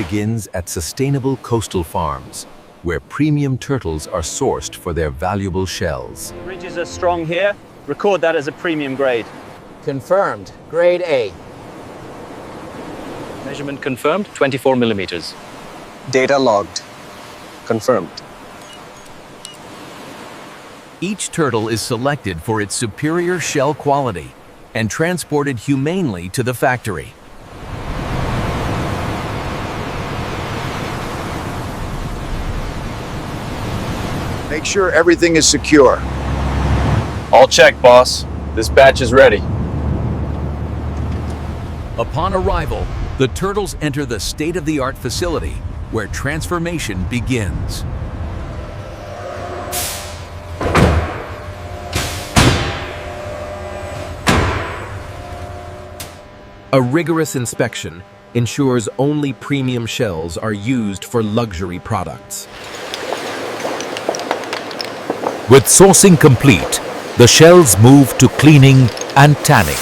begins at sustainable coastal farms, where premium turtles are sourced for their valuable shells. Ridges are strong here. Record that as a premium grade. Confirmed. Grade A. Measurement confirmed, 24 millimeters. Data logged. Confirmed. Each turtle is selected for its superior shell quality and transported humanely to the factory. Make sure everything is secure. All check, boss. This batch is ready. Upon arrival, the turtles enter the state-of-the-art facility where transformation begins. A rigorous inspection ensures only premium shells are used for luxury products. With sourcing complete, the shells move to cleaning and tanning.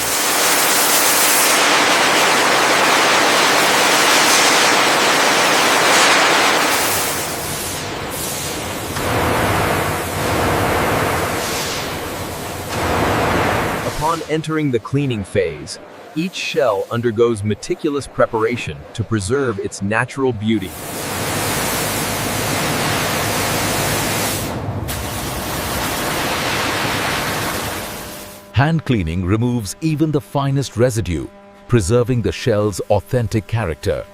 Upon entering the cleaning phase, each shell undergoes meticulous preparation to preserve its natural beauty. Hand cleaning removes even the finest residue, preserving the shell's authentic character.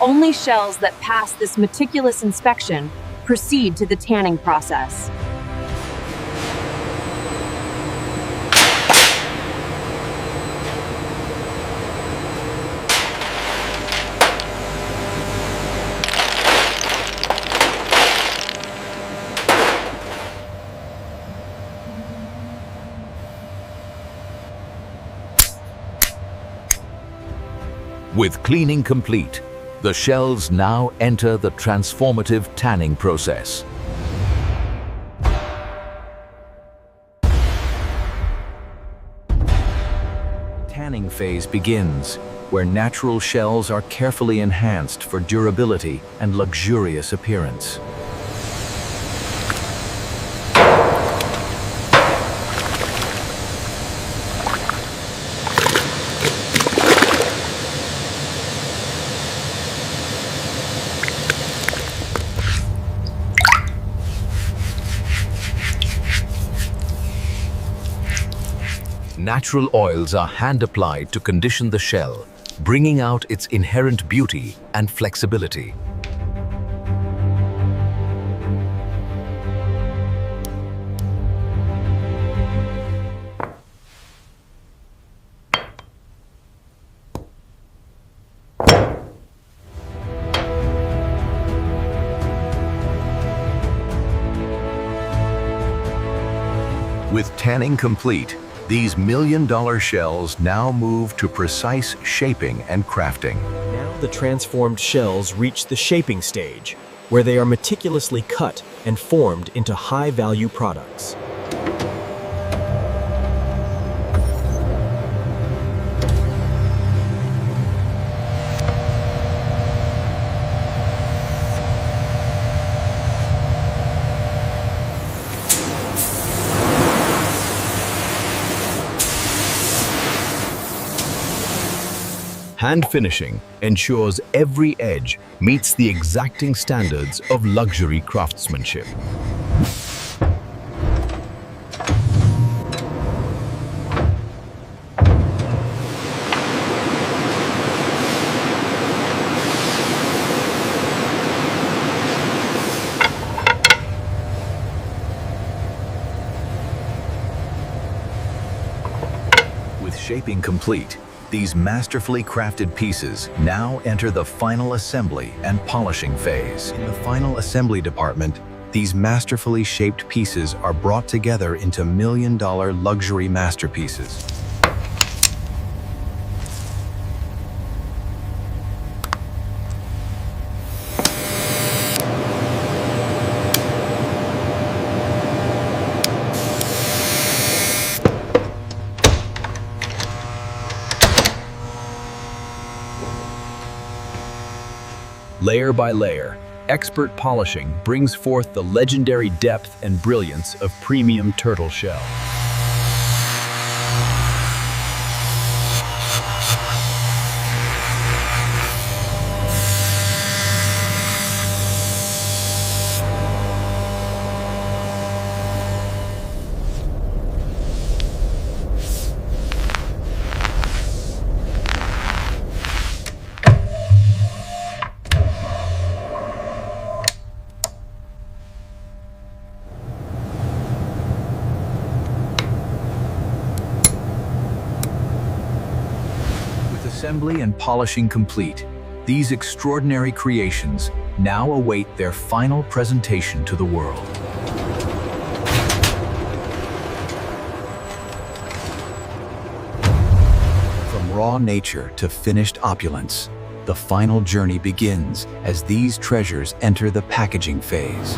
Only shells that pass this meticulous inspection proceed to the tanning process. With cleaning complete, the shells now enter the transformative tanning process. Tanning phase begins, where natural shells are carefully enhanced for durability and luxurious appearance. Natural oils are hand-applied to condition the shell, bringing out its inherent beauty and flexibility. With tanning complete, these million-dollar shells now move to precise shaping and crafting. Now the transformed shells reach the shaping stage, where they are meticulously cut and formed into high-value products. Hand finishing ensures every edge meets the exacting standards of luxury craftsmanship. With shaping complete, these masterfully crafted pieces now enter the final assembly and polishing phase. In the final assembly department, these masterfully shaped pieces are brought together into million-dollar luxury masterpieces. Layer by layer, expert polishing brings forth the legendary depth and brilliance of premium turtle shell. Assembly and polishing complete, these extraordinary creations now await their final presentation to the world. From raw nature to finished opulence, the final journey begins as these treasures enter the packaging phase.